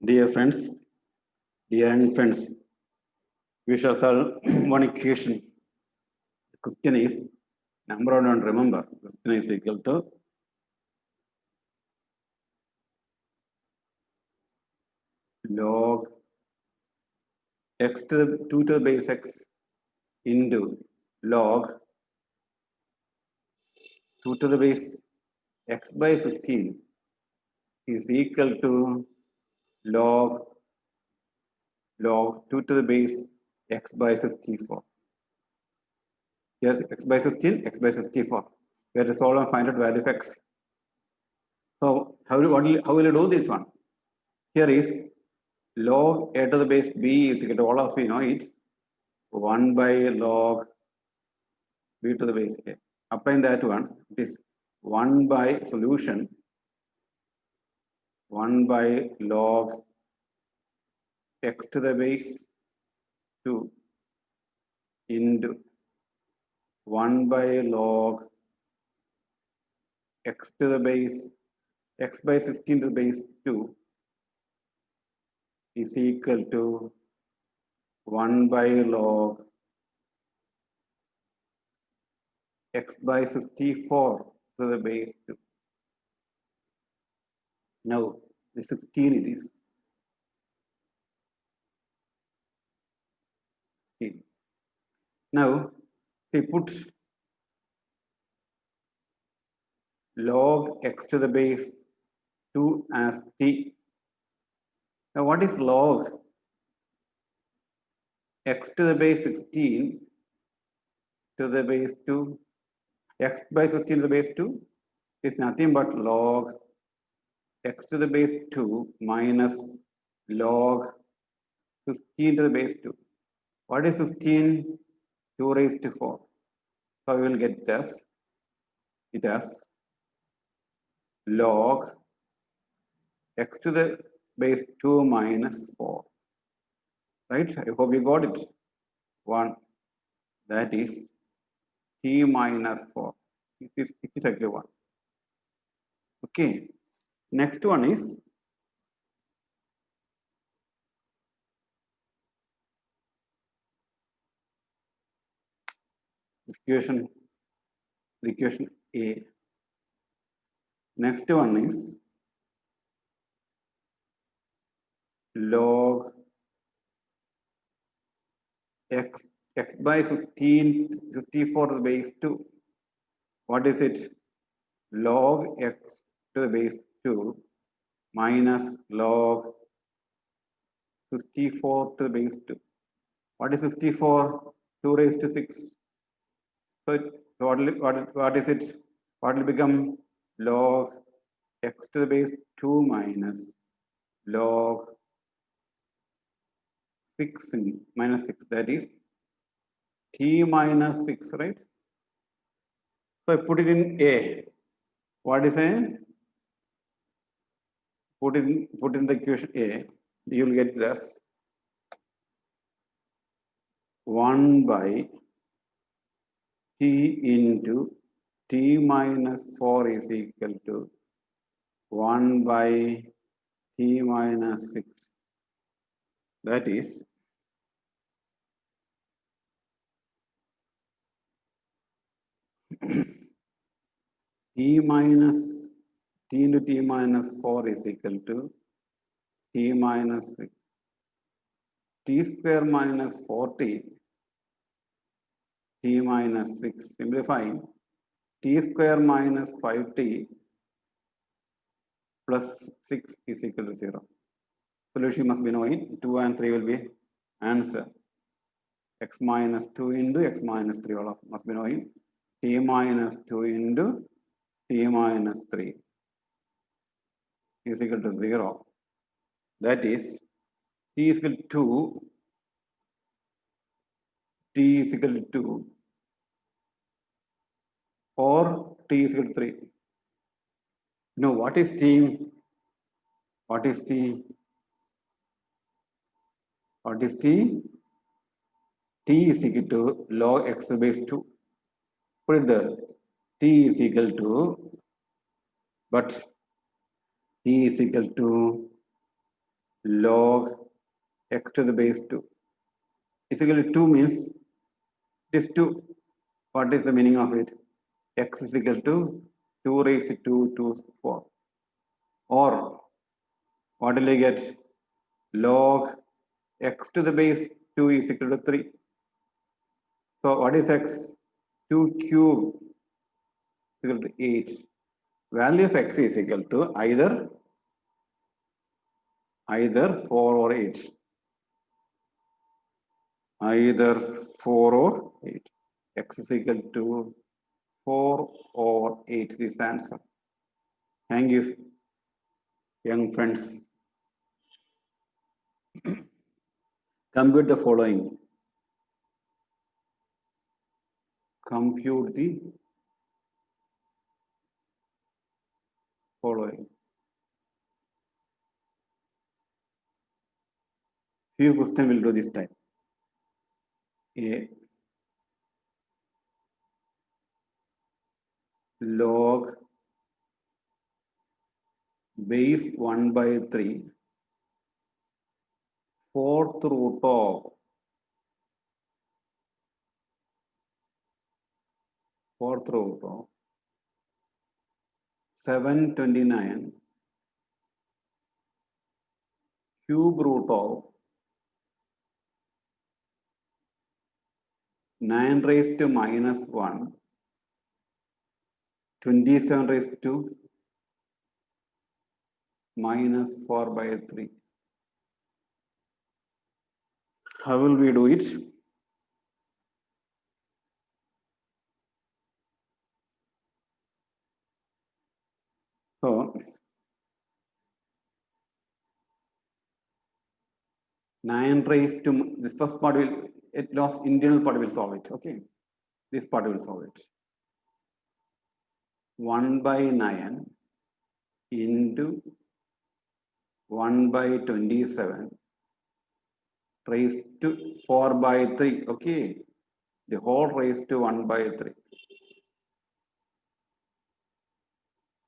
Dear friends, dear infants, we shall solve one equation. The question is, number one, remember, question is equal to log x to the 2 to the base x into log 2 to the base x by 16 is equal to log 2 to the base x by 64. Yes, x by 16, x by 64. We have to solve and find out value of x. So how will you do this one? Here is log a to the base b is equal to, all of you know it, 1 by log b to the base a. Applying that one, it is 1 by solution 1 by log x to the base 2 into 1 by log x to the base x by 16 to the base 2 is equal to 1 by log x by 64 to the base 2. Now, the 16 it is. 16. Now, they put log x to the base 2 as t. Now, what is log x to the base 16 to the base 2? X by 16 to the base 2 is nothing but log x to the base 2 minus log 16 to the base 2. What is 16? 2 raised to 4. So we will get this. It as log x to the base 2 minus 4. Right? I hope you got it. 1. That is t minus 4. It is exactly 1. Okay. Next one is the equation A. Next one is log x by 64 to the base 2. What is it? Log x to the base 2 minus log 64 to the base 2. What is 64? 2 raised to 6. So what is it? What will become log x to the base 2 minus log 6 minus 6. That is t minus 6, right? So I put it in A. What is A? Put in the equation A. You will get this 1 by t into t minus 4 is equal to 1 by t minus 6. That is t into t minus 4 is equal to t minus 6. T square minus 40 t minus 6. Simplifying, t square minus 5t plus 6 is equal to 0. Solution must be knowing. 2 and 3 will be answer. X minus 2 into x minus 3 all of must be knowing. T minus 2 into t minus 3 is equal to 0. That is t is equal to 2. T is equal to 2 or t is equal to 3. Now, what is t? What is t? What is t? T is equal to log x to the base 2. Put it there. T is equal to, but t is equal to log x to the base 2 is equal to 2 means it is 2. What is the meaning of it? X is equal to 2 raised to 2 to 4. Or what will I get? Log x to the base 2 is equal to 3. So what is x? 2 cube is equal to 8. Value of x is equal to either 4 or 8. Either 4 or 8. X is equal to 4 or 8 is the answer. Thank you, young friends. Compute the following. Compute the following. Few questions will do this time. A log base 1 by 3 fourth root of 729 cube root of 9 raised to minus 1 27 raised to minus 4 by 3. How will we do it? So, nine raised to this first part will it lost internal part will solve it. Okay, this part will solve it. 1 by 9 into 1 by 27 raised to 4 by 3. Okay, the whole raised to 1 by 3.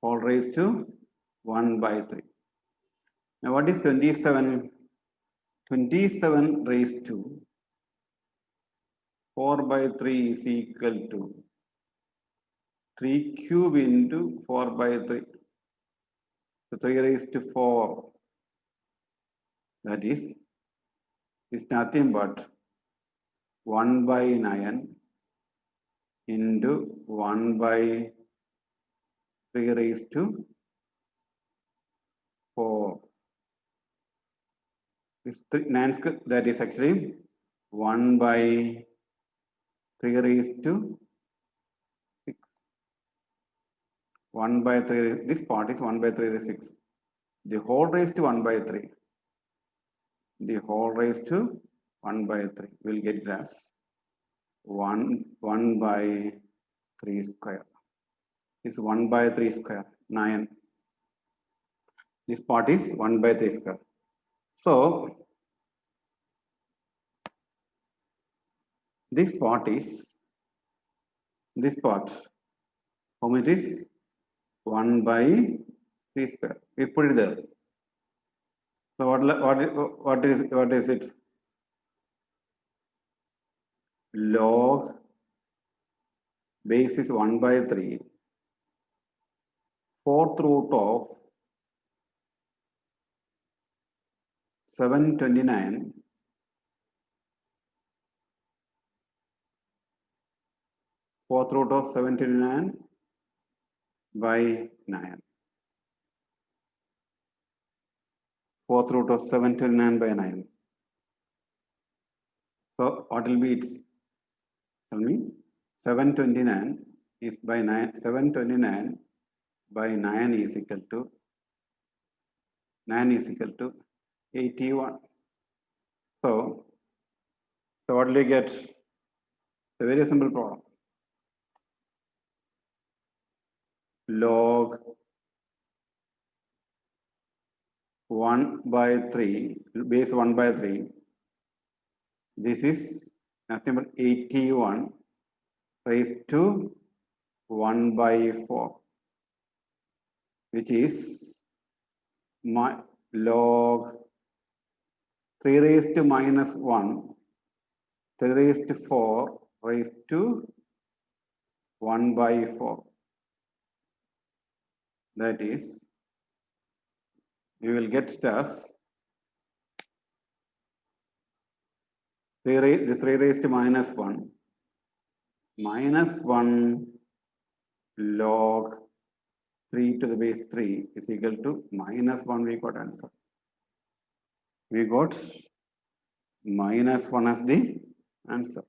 Whole raised to 1 by 3. Now, what is 27? 27 raised to 4 by 3 is equal to 3 cube into 4 by 3. So 3 raised to 4. That is nothing but 1 by 9 into 1 by 3 raised to 4. This 9 square, that is actually 1 by 3 raised to 6. 1 by 3, this part is 1 by 3 raised to 6. The whole raised to 1 by 3. The whole raised to 1 by 3 will get it as 1 by 3 square. This 1 by 3 square, 9. This part is 1 by 3 square. So, this part, how much is 1 by 3 square. We put it there. So what is it? Log base is 1 by 3. Fourth root of 729 fourth root of 729 by 9. Fourth root of 729 by 9. So what will be its? Tell me. 729 is by 9. 729 by 9 is equal to 81. So what will you get? It's a very simple problem. Log 1 by 3, base 1 by 3. This is nothing but 81 raised to 1 by 4, which is my log 3 raised to minus 1, 3 raised to 4 raised to 1 by 4. That is, we will get as 3 raised to minus 1 log 3 to the base 3 is equal to minus 1. We got answer. We got minus 1 as the answer.